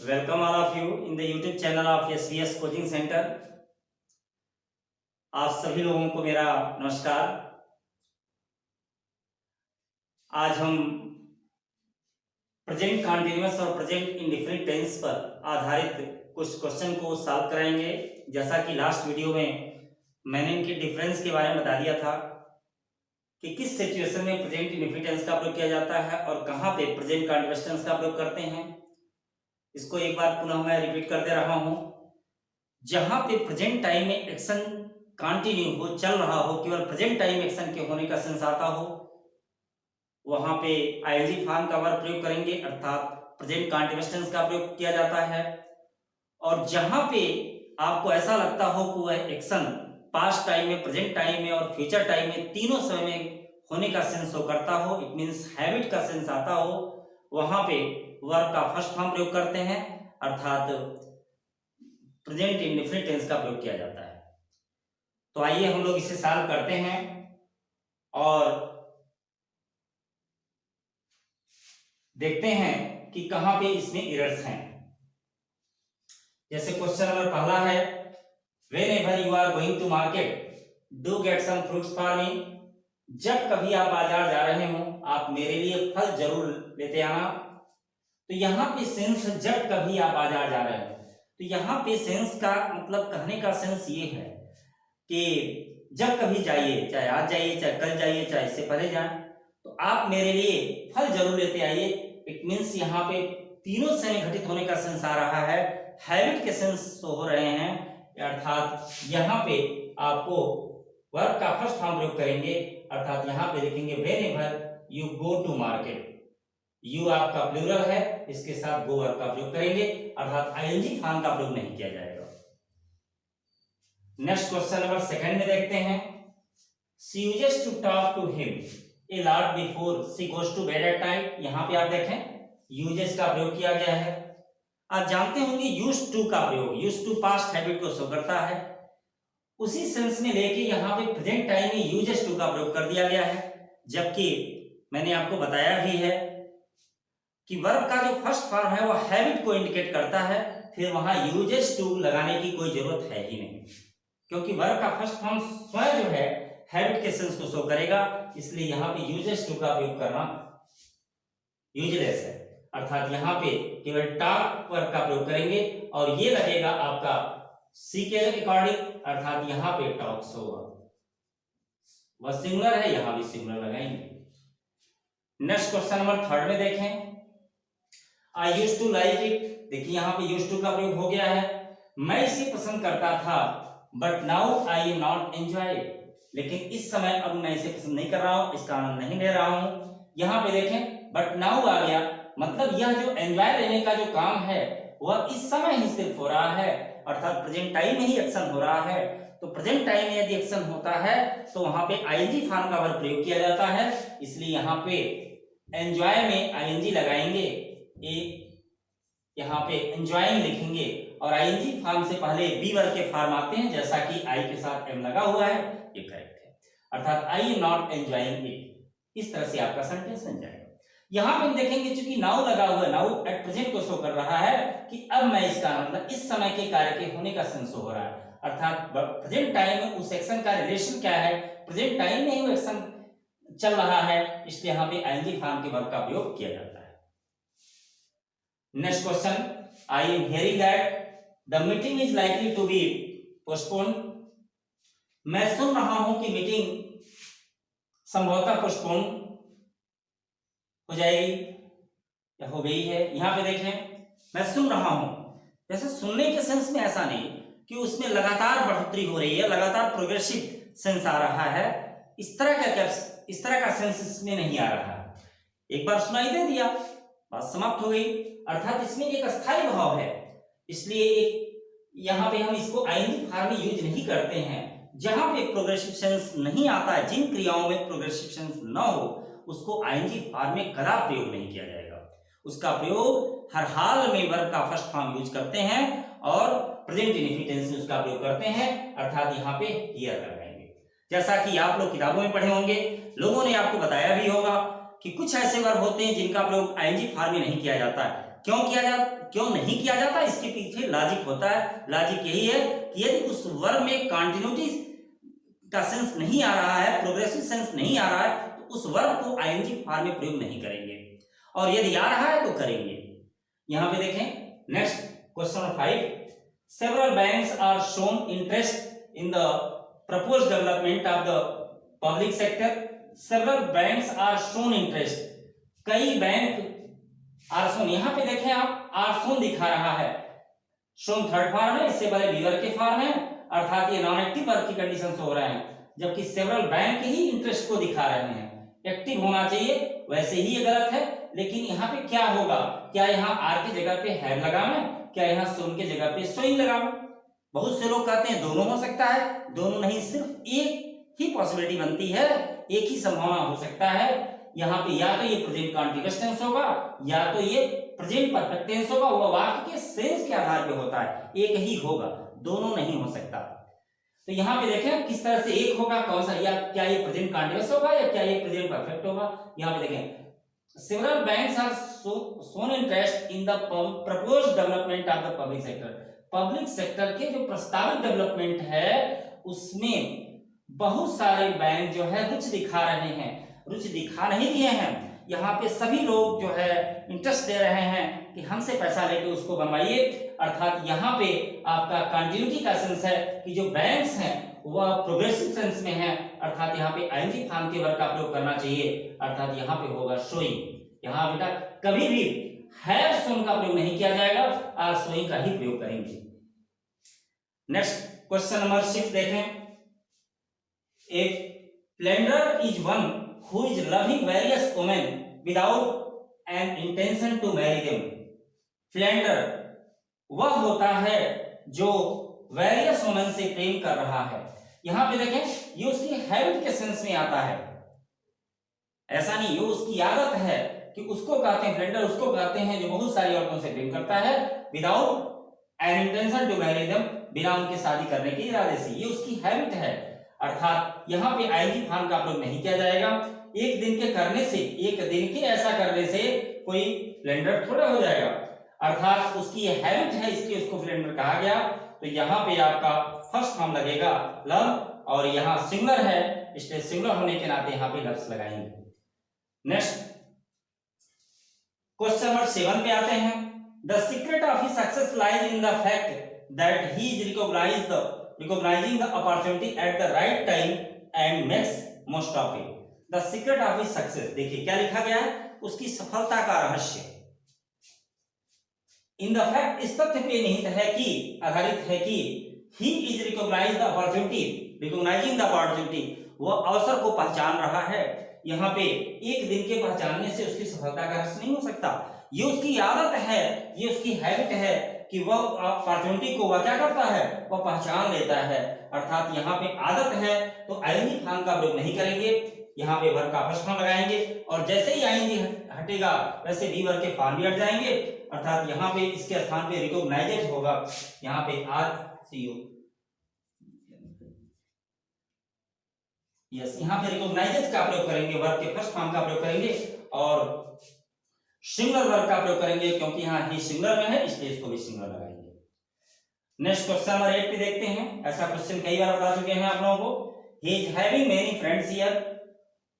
Welcome all of you in the YouTube channel of SVS coaching centre. आप सभी लोगों को मेरा नमस्कार। आज हम प्रेजेंट कॉन्टिन्यूअस और प्रेजेंट इंडेफिनिट टेंस पर आधारित कुछ क्वेश्चन को सॉल्व कराएंगे। जैसा कि लास्ट वीडियो में मैंने इनके डिफरेंस के बारे में बता दिया था कि किस सिचुएशन में प्रेजेंट इंडेफिनिट टेंस का प्रयोग किया जाता है और कहाँ पे प्रेजेंट कॉन्टिन्यूअस टेंस का प्रयोग करते हैं। इसको एक बार पुनः मैं रिपीट कर दे रहा हूं। जहां पे प्रेजेंट टाइम में एक्शन कंटिन्यू हो, चल रहा हो, केवल प्रेजेंट टाइम एक्शन के होने का सेंस आता हो, वहां पे आईएनजी फॉर्म का वर्ब प्रयोग करेंगे अर्थात प्रेजेंट कंटिन्यूअस टेंस का प्रयोग किया जाता है। और जहां पे आपको ऐसा लगता हो कि वह एक्शन पास्ट टाइम में, प्रेजेंट टाइम में और फ्यूचर टाइम में तीनों समय में होने का सेंस हो करता हो, इट मींस हैबिट का सेंस आता हो, वहां पे वर्ब का फर्स्ट फॉर्म प्रयोग करते हैं अर्थात प्रेजेंट इंडेफिनिट टेंस का प्रयोग किया जाता है। तो आइए हम लोग इसे सॉल्व करते हैं और देखते हैं कि कहां पे इसमें एरर्स हैं। जैसे क्वेश्चन नंबर पहला है, whenever you are going to market do get some fruits for me. जब कभी आप बाजार जा रहे हो आप मेरे लिए फल जरूर लेते आना। तो यहाँ पे सेंस जब कभी आप बाजार जा रहे हो, तो यहाँ पे सेंस का मतलब कहने का सेंस ये है कि जब कभी जाइए, चाहे आज जाइए, चाहे कल जाइए, चाहे इससे पहले जाए, तो आप मेरे लिए फल जरूर लेते आइए। इट मींस यहाँ पे तीनों समय घटित होने का सेंस आ रहा है, हैबिट के सेंस हो रहे हैं, अर्थात यहाँ पे आपको वर्ब का फर्स्ट फॉर्म प्रयोग करेंगे अर्थात यहाँ पे लिखेंगे whenever you go to market. You आपका प्लूरल है, इसके साथ गो वर्ब का प्रयोग करेंगे अर्थात आईएनजी फॉर्म का प्रयोग नहीं किया जाएगा। नेक्स्ट क्वेश्चन नंबर सेकंड में देखते हैं, she uses to talk to him a lot before she goes to bed at night. यहाँ पे आप देखें यूजेस का प्रयोग किया गया है। आप जानते होंगे यूज्ड टू का प्रयोग, यूज्ड टू पास्ट हैबिट को शो करता है, उसी सेंस में लेके यहाँ पे प्रेजेंट टाइम में यूजेस टू का प्रयोग कर दिया गया है। जबकि मैंने आपको बताया भी है कि वर्ब का जो फर्स्ट फॉर्म है वो हैबिट को इंडिकेट करता है, फिर वहां यूजेस टू लगाने की कोई जरूरत है ही नहीं, क्योंकि वर्ब का फर्स्ट फॉर्म स्वयं जो है हैबिट के सेंस को शो करेगा, इसलिए यहाँ पे यूजेस टू का प्रयोग करना यूजलेस है। अर्थात यहाँ पे केवल टॉक वर्ब का प्रयोग करेंगे और ये लगेगा आपका सी के अकॉर्डिंग, अर्थात यहाँ पे टॉक्स होगा। वह सिंगुलर है, यहाँ भी सिंगुलर लगाएंगे। नेक्स्ट क्वेश्चन नंबर थर्ड में देखें, I used to like it। देखिए यहाँ पे used to का प्रयोग हो गया है। मैं इसे पसंद करता था but now I am not enjoy it। लेकिन इस समय अब मैं इसे पसंद नहीं कर रहा हूँ, इसका आनंद नहीं ले रहा हूँ। यहाँ पे देखें but now आ गया, मतलब यह जो एंजॉय लेने का जो काम है वह इस समय ही सिर्फ हो रहा है, अर्थात प्रेजेंट टाइम में ही एक्शन हो रहा है। तो प्रेजेंट टाइम में यदि एक्शन होता है तो वहां पे आईएनजी फॉर्म का वर्ब प्रयोग किया जाता है, इसलिए यहाँ पे एंजॉय में आईएनजी लगाएंगे, यहाँ पे एंजॉयिंग लिखेंगे और आईएनजी फॉर्म से पहले बी वर्ब के फॉर्म आते हैं, जैसा कि आई के साथ एम लगा हुआ है, ये करेक्ट है, अर्थात I am not enjoying it. इस तरह से आपका सेंटेंस बन जाएगा। यहाँ पे हम देखेंगे चूंकि नाउ लगा हुआ है, नाउ एट प्रेजेंट को शो कर रहा है कि अब मैं इसका मतलब इस समय के कार्य के होने का सेंस हो रहा है, अर्थात प्रेजेंट टाइम में उस एक्शन का रिलेशन क्या है, प्रेजेंट टाइम में ही वो एक्शन चल रहा है, इसलिए यहाँ पे आईएनजी फॉर्म के वर्ब का प्रयोग किया जाता है। Next question, I am hearing that the meeting is likely to be postpone. मैं सुन रहा हूं कि मीटिंग संभवतः पोस्टपोन हो जाएगी या हो गई है। यहां पे देखें मैं सुन रहा हूं, जैसे सुनने के सेंस में ऐसा नहीं कि उसमें लगातार बढ़ोतरी हो रही है, लगातार प्रोग्रेसिव सेंस आ रहा है, इस तरह का सेंस इसमें नहीं आ रहा है। एक बार सुनाई दे दिया, बात समाप्त हो गई, अर्थात इसमें एक अस्थायी भाव है, इसलिए यहाँ पे हम इसको आईएनजी फॉर्म में यूज नहीं करते हैं। जहां पे प्रोग्रेसिव सेंस नहीं आता है, जिन क्रियाओं में प्रोग्रेसिव सेंस न हो, उसको आईएनजी फॉर्म में कदा प्रयोग नहीं किया जाएगा। उसका प्रयोग हर हाल में वर्ब का फर्स्ट फॉर्म यूज करते हैं और प्रेजेंट इंडेफिनिट टेंस में उसका प्रयोग करते हैं, अर्थात यहाँ पे हियर लगाएंगे। जैसा कि आप लोग किताबों में पढ़े होंगे, लोगों ने आपको बताया भी होगा कि कुछ ऐसे वर्ब होते हैं जिनका प्रयोग आईएनजी फॉर्म में नहीं किया जाता है। क्यों नहीं किया जाता, इसके पीछे लॉजिक होता है। लॉजिक यही है कि यदि उस वर्ब में कंटिन्यूटी का सेंस नहीं आ रहा है, प्रोग्रेसिव सेंस नहीं आ रहा है, तो उस वर्ब को आईएनजी फॉर्म में प्रयोग नहीं करेंगे, और यदि आ रहा है तो करेंगे। यहां पे देखें next question number 5, several banks are shown interest in the proposed development of the public sector. Several banks are shown interest, कई बैंक आर शोन, यहां पे देखें आप आर शोन दिखा रहा है, शोन थर्ड फॉर्म है, इससे पहले बीवर के फॉर्म है, अर्थात ये नॉन एक्टिव वर्ब की कंडीशन से हो रहे हैं, जबकि सेवरल बैंक ही इंटरेस्ट को दिखा रहे हैं। एक्टिव होना चाहिए, वैसे ही ये गलत है। लेकिन यहाँ पे क्या होगा, क्या यहाँ आर की जगह पे हैव लगाना, क्या यहाँ शोन की जगह पे शोइंग लगाना? बहुत से लोग कहते हैं दोनों हो सकता है, दोनों नहीं, सिर्फ एक ही पॉसिबिलिटी बनती है, एक ही संभावना हो सकता है। यहाँ पे या तो ये प्रेजेंट कॉन्टिन्यूअस टेंस होगा, या तो ये प्रेजेंट परफेक्ट टेंस होगा, वो वाक्य के सेंस के आधार पे होता है, एक ही होगा, दोनों नहीं हो सकता। तो यहाँ पे देखें किस तरह से एक होगा, कौन सा, या क्या ये प्रेजेंट कॉन्टिन्यूअस होगा या क्या ये प्रेजेंट परफेक्ट होगा। यहाँ पे देखें several banks are shown interest in the proposed development of the public sector। Public sector के जो प्रस्तावित डेवलपमेंट है उसमें बहुत सारे बैंक जो है रुचि दिखा रहे हैं, रुचि दिखा नहीं दिए हैं, यहाँ पे सभी लोग जो है इंटरेस्ट दे रहे हैं कि हमसे पैसा लेके उसको बनवाइए। अर्थात यहाँ पे आपका कंटिन्यूटी का सेंस है कि जो बैंक्स हैं वह प्रोग्रेसिव सेंस में है, अर्थात यहाँ पे आईएनजी फॉर्म के वर्ब का प्रयोग करना चाहिए, अर्थात यहाँ पे होगा शोइंग। यहाँ बेटा कभी भी हैव शोन का प्रयोग नहीं किया जाएगा, आर शोइंग का ही प्रयोग करेंगे। नेक्स्ट क्वेश्चन नंबर 6 देखें, एक philanderer is one who is loving various women without an intention to marry them. Philanderer वह होता है जो वेरियस वुमेन से प्रेम कर रहा है। यहां पे देखें ये उसकी हैबिट के सेंस में आता है, ऐसा नहीं ये उसकी आदत है कि उसको कहते हैं प्लेंडर, उसको कहते हैं जो बहुत सारी औरतों से प्रेम करता है, without an intention to marry them, बिना उनके शादी करने के इरादे से, ये उसकी हैबिट है। अर्थात यहाँ पे आईएनजी फॉर्म का प्रयोग नहीं किया जाएगा। एक दिन के करने से, एक दिन के ऐसा करने से कोई प्लेंडर थोड़ा हो जाएगा, अर्थात उसकी ये हैबिट है, इसलिए उसको प्लेंडर कहा गया। तो यहाँ पे आपका फर्स्ट फॉर्म लगेगा लव, और यहाँ सिंगुलर है इसलिए सिंगुलर होने के नाते यहाँ पे लव्स लगाएंगे। नेक्स्ट क्वेश्चन नंबर 7 पे आते हैं, the secret of his success lies in the fact that he is recognizing the opportunity at the right time and makes most of it। the secret of his success, देखिए क्या लिखा गया है, उसकी सफलता का रहस्य। इन द फैक्ट, इस तथ्य पे निहित है कि, आधारित है कि he is recognizing the opportunity, वह अवसर को पहचान रहा है। यहाँ पे एक दिन के पहचानने से उसकी सफलता का रहस्य नहीं हो सकता, ये उसकी आदत है, ये उसकी हैबिट है कि वह अपॉर्चुनिटी को वह क्या करता है, वह पहचान लेता है। अर्थात यहाँ पे आदत है तो आईएनजी फॉर्म का प्रयोग नहीं करेंगे, यहाँ पे वर्ब का फर्स्ट फॉर्म लगाएंगे, और जैसे ही आईएनजी हटेगा वैसे बी वर्ब के फॉर्म भी हट जाएंगे। अर्थात यहाँ पे इसके स्थान पे रिकॉग्नाइज्ड होगा, यहाँ पे RCO, यस, यहाँ पे रिकॉग्नाइज्ड का प्रयोग करेंगे, वर्ब के फर्स्ट फॉर्म का प्रयोग करेंगे, और सिंगुलर वर्ब का प्रयोग करेंगे, क्योंकि यहाँ ही सिंगुलर में है इसलिए इसको भी सिंगुलर लगाएंगे। नेक्स्ट क्वेश्चन नंबर 8 पे देखते हैं, ऐसा क्वेश्चन कई बार बता चुके हैं आप लोगों को। He is having many friends here,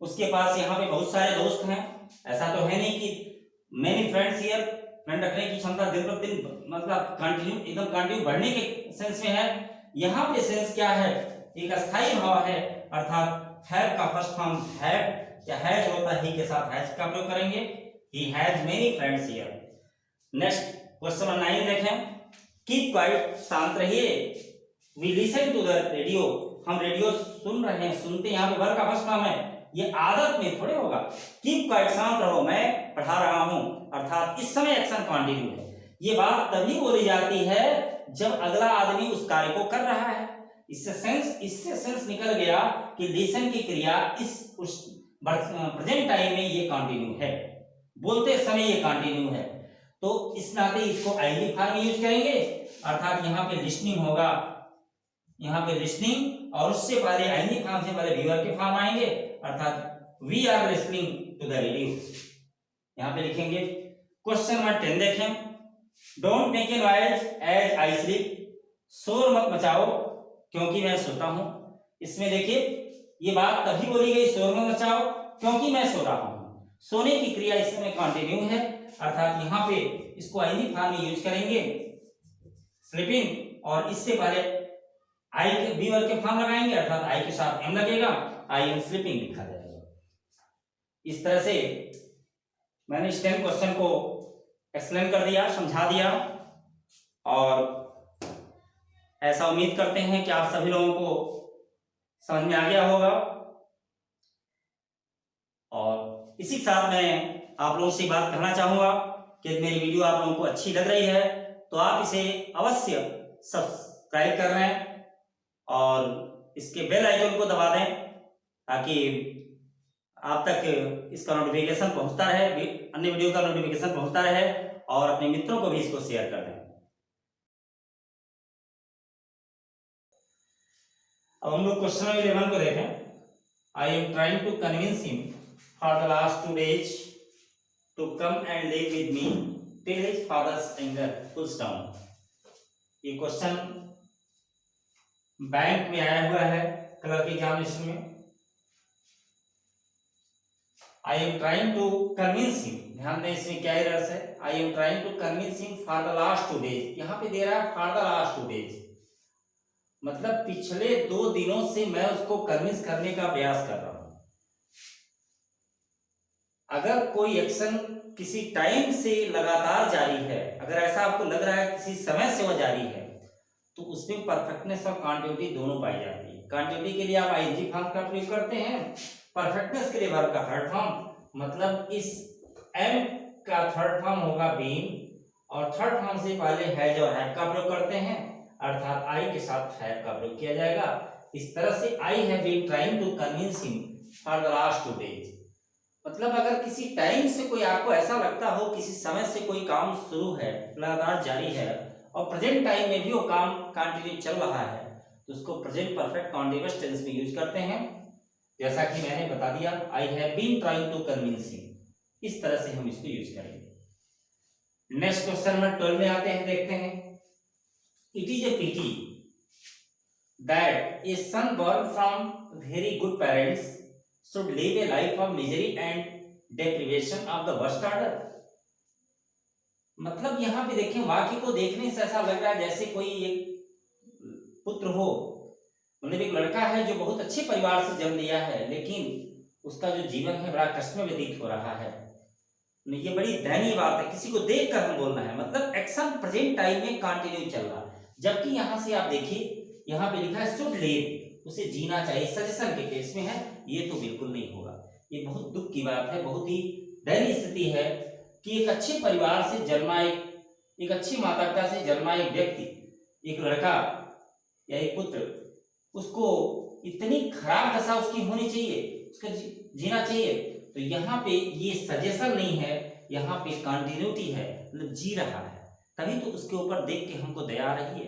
उसके पास यहाँ पे बहुत सारे दोस्त हैं। ऐसा तो है नहीं कि मेनी फ्रेंड्स हियर, फ्रेंड रखने की क्षमता दिन प्रतिदिन मतलब कंटिन्यू, एकदम कंटिन्यू बढ़ने के सेंस में है। यहाँ पे सेंस क्या है, एक अस्थायी भाव है, अर्थात हैव का फर्स्ट फॉर्म हैव या हैज होता है, ही के साथ हैज का प्रयोग करेंगे। He has many friends here। Next question number 9 देखें, Keep quiet, शांत रहिए। We listen to the radio, हम रेडियो सुन रहे हैं, सुनते हैं, यहाँ पे वर्ब का फर्स्ट फॉर्म है, ये आदत में थोड़े होगा। Keep quiet, शांत रहो, मैं पढ़ा रहा हूँ, अर्थात इस समय एक्शन कंटिन्यू है। ये बात तभी बोली जाती है जब अगला आदमी उस कार्य को कर रहा है। इससे सेंस निकल गया कि लिसन की क्रिया इस उस प्रेजेंट टाइम में ये कंटिन्यू है, बोलते समय ये कंटिन्यू है, तो इस नाते इसको आईएनजी फॉर्म यूज करेंगे। अर्थात यहाँ पे लिसनिंग होगा, यहाँ पे लिसनिंग, और उससे पहले आईएनजी फॉर्म से पहले वीवर के फॉर्म आएंगे, अर्थात we are listening to the radio. यहाँ पे लिखेंगे क्वेश्चन नंबर 10 देखें, don't make a noise as I sleep, शोर मत मचाओ क्योंकि मैं सोता हूं। इसमें देखिए ये बात तभी बोली गई, शोर मत मचाओ क्योंकि मैं सो रहा हूं। सोने की क्रिया इस समय कंटिन्यू है, अर्थात यहाँ पे इसको आईएनजी फॉर्म में यूज करेंगे स्लीपिंग, और इससे पहले आई के बी वर्ग के फॉर्म लगाएंगे, अर्थात आई के साथ एम लगेगा, आई एम स्लीपिंग लिखा जाएगा। इस तरह से मैंने इस 10 क्वेश्चन को एक्सप्लेन कर दिया, समझा दिया, और ऐसा उम्मीद करते हैं कि आप सभी लोगों को समझ में आ गया होगा। और इसी के साथ मैं आप लोगों से बात करना चाहूंगा कि मेरी वीडियो आप लोगों को अच्छी लग रही है तो आप इसे अवश्य सब्सक्राइब कर लें और इसके बेल आइकन को दबा दें ताकि आप तक इसका नोटिफिकेशन पहुंचता रहे, अन्य वीडियो का नोटिफिकेशन पहुंचता रहे, और अपने मित्रों को भी इसको शेयर कर दें। अब हम लोग क्वेश्चन नंबर 11 को देखें। I am trying to convince him for the last 2 days to come and live with me till his father's anger cools down. ये क्वेश्चन बैंक में आया हुआ है क्लर्क एग्जामिनेशन में। I am trying to convince him, ध्यान दें इसमें क्या एरर्स है। I am trying to convince him for the last 2 days, यहाँ पे दे रहा है फॉर द लास्ट 2 days, मतलब पिछले 2 दिनों से मैं उसको कन्विंस करने का प्रयास कर रहा हूं। अगर कोई एक्शन किसी टाइम से लगातार जारी है, अगर ऐसा आपको लग रहा है किसी समय से वो जारी है, तो उसमें परफेक्टनेस और कॉन्टिन्यूटी दोनों पाई जाती है। कॉन्टिन्यूटी के लिए आप आईएनजी फॉर्म का प्रयोग करते हैं, परफेक्टनेस के लिए वर्ब का थर्ड फॉर्म, मतलब इस एम का थर्ड फॉर्म होगा बीन, और थर्ड फॉर्म से पहले हैज और हैव का प्रयोग करते हैं, अर्थात आई के साथ हैव का प्रयोग किया जाएगा। इस तरह से I have been trying to convince him for the last 2 days, मतलब अगर किसी टाइम से कोई आपको ऐसा लगता हो, किसी समय से कोई काम शुरू है, लगातार जारी है, और प्रेजेंट टाइम में भी वो काम कंटिन्यू चल रहा है, तो उसको प्रेजेंट परफेक्ट कॉन्टिन्यूअस टेंस में यूज करते हैं, जैसा कि मैंने बता दिया। I have been trying to convince him, इस तरह से हम इसको यूज करेंगे। नेक्स्ट क्वेश्चन नंबर 12 में आते हैं, देखते हैं। It is a pity that a son born from very good parents should live a life of misery and deprivation of the worst order। मतलब यहाँ पे देखें, वाक्य को देखने से ऐसा लग रहा है जैसे कोई एक पुत्र हो, मतलब एक लड़का है जो बहुत अच्छे परिवार से जन्म लिया है, लेकिन उसका जो जीवन है बड़ा कष्ट में व्यतीत हो रहा है। ये बड़ी दयनीय बात है, किसी को देखकर हम बोलना है, मतलब एक्शन प्रेजेंट टाइम में कंटिन्यू चल रहा है। जबकि यहां से आप देखिए, यहां पे लिखा है शुड लिव, उसे जीना चाहिए, सजेशन के केस में है, ये तो बिल्कुल नहीं होगा। ये बहुत दुख की बात है, बहुत ही दयनीय स्थिति है कि एक अच्छे परिवार से जन्मा एक अच्छी माता पिता से जन्मा एक व्यक्ति, एक लड़का या एक पुत्र, उसको इतनी खराब दशा उसकी होनी चाहिए, उसका जीना चाहिए। तो यहाँ पे ये सजेशन नहीं है, यहाँ पे कंटिन्यूटी है, मतलब जी रहा है, तभी तो उसके ऊपर देख के हमको दया आ रही है।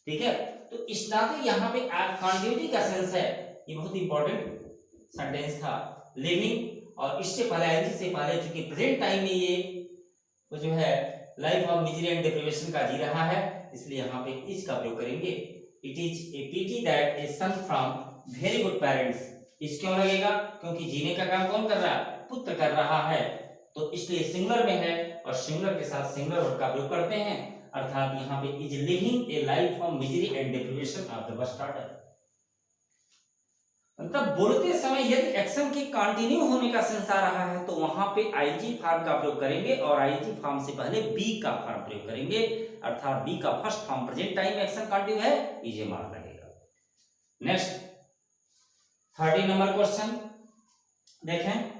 ठीक है, तो इस नाते यहाँ पे कंटिन्यूटी का सेंस है, ये बहुत इंपॉर्टेंट सेंटेंस था, लिविंग, और इससे पहले आईएनजी से पहले, चूंकि प्रेजेंट टाइम में ये वो जो है life of misery and deprivation का जी रहा है, इसलिए यहाँ पे इज का प्रयोग करेंगे। It is a pity that a son from very good parents, इस क्यों लगेगा, क्योंकि जीने का काम कौन कर रहा है, पुत्र कर रहा है, तो इसलिए सिंगुलर में है, और सिंगुलर के साथ सिंगुलर वर्ब का प्रयोग करते हैं, अर्थात यहाँ पे is living A life of misery and deprivation of the worst order. मतलब बोलते समय यदि एक्शन के कंटिन्यू होने का सेंस आ रहा है तो वहां पे आईजी फॉर्म का प्रयोग करेंगे, और आईजी फॉर्म से पहले बी का फॉर्म प्रयोग करेंगे, अर्थात बी का फर्स्ट फॉर्म प्रेजेंट टाइम में एक्शन कंटिन्यू है, इजे मार्क लगेगा। नेक्स्ट 13 नंबर क्वेश्चन देखें।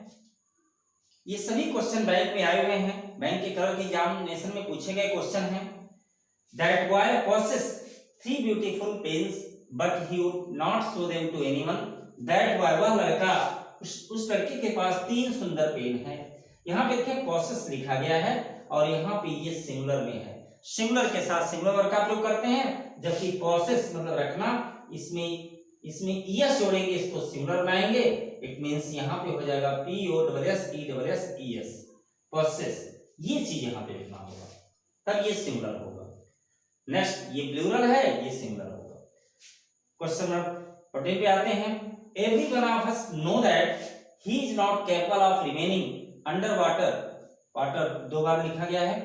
ये सभी क्वेश्चन बैंक में आए हुए हैं, बैंक के क्लर्क एग्जामिनेशन में पूछे गए क्वेश्चन हैं। That boy possesses 3 beautiful pens but he would not show them to anyone। That boy, वह लड़का, उस लड़के के पास 3 सुंदर पेन है। यहाँ पे देखें possess लिखा गया है, और यहाँ पे ये सिंगुलर में है, सिंगुलर के साथ सिंगुलर वर्ब का प्रयोग करते हैं, जबकि possess मतलब रखना, इसमें ईएस जोड़ेंगे, इसको सिंगुलर बनाएंगे, इट मींस यहाँ पे हो जाएगा POSSES, possess। ये चीज यहाँ पे लिखना होगा, तब ये सिंगुलर होगा। नेक्स्ट, ये प्लूरल है, ये सिंगुलर होगा। क्वेश्चन नंबर 14 पे आते हैं। Every one of us know that he is not capable of remaining under water, water दो बार लिखा गया है,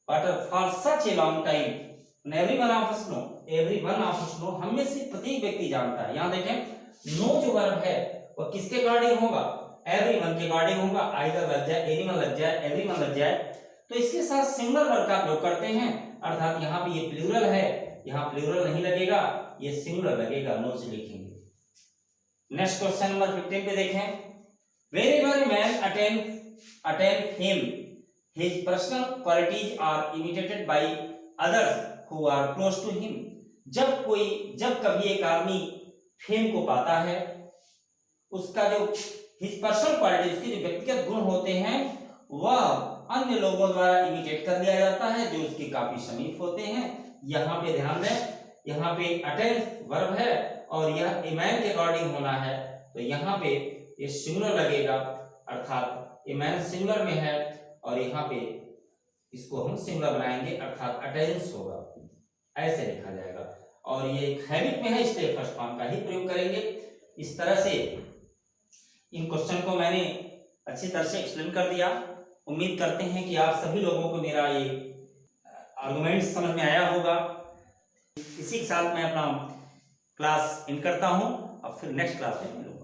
water for such a long time. Every one of us know, every one of us know, हम में से प्रत्येक व्यक्ति जानता है। यहाँ देखें, नो जो वर्ब है वो किसके अकॉर्डिंग होगा, एवरीवन के अकॉर्डिंग होगा। आइदर लग जाए, एनीवन लग जाए, एवरीवन लग जाए, तो इसके साथ सिंगुलर वर्ब का प्रयोग करते हैं, अर्थात यहाँ पे ये प्लूरल है, यहाँ प्लूरल नहीं लगेगा, ये सिंगुलर लगेगा, नो से लिखेंगे। नेक्स्ट क्वेश्चन नंबर 15 पे देखें। Wherever man attend him, his personal qualities are imitated by others who are close to him. जब कभी एक आदमी फेम को पाता है, उसका जो his personal qualities, उसके जो व्यक्तिगत गुण होते हैं, वह अन्य लोगों द्वारा इमिटेट कर लिया जाता है जो उसके काफी समीप होते हैं। यहाँ पे ध्यान दें, यहाँ पे अटेंड वर्ब है और यह ए मैन के अकॉर्डिंग होना है, तो यहाँ पे ये सिंगुलर लगेगा, अर्थात ए मैन सिंगुलर में है और यहाँ पे इसको हम सिंगुलर बनाएंगे, अर्थात अटेंस होगा, ऐसे लिखा जाएगा। और ये हैबिट में है, इसलिए फर्स्ट फॉर्म का ही प्रयोग करेंगे। इस तरह से इन क्वेश्चन को मैंने अच्छी तरह से एक्सप्लेन कर दिया। उम्मीद करते हैं कि आप सभी लोगों को मेरा ये आर्गुमेंट समझ में आया होगा। इसी के साथ मैं अपना क्लास एंड करता हूं, अब फिर नेक्स्ट क्लास में मिलूंगा।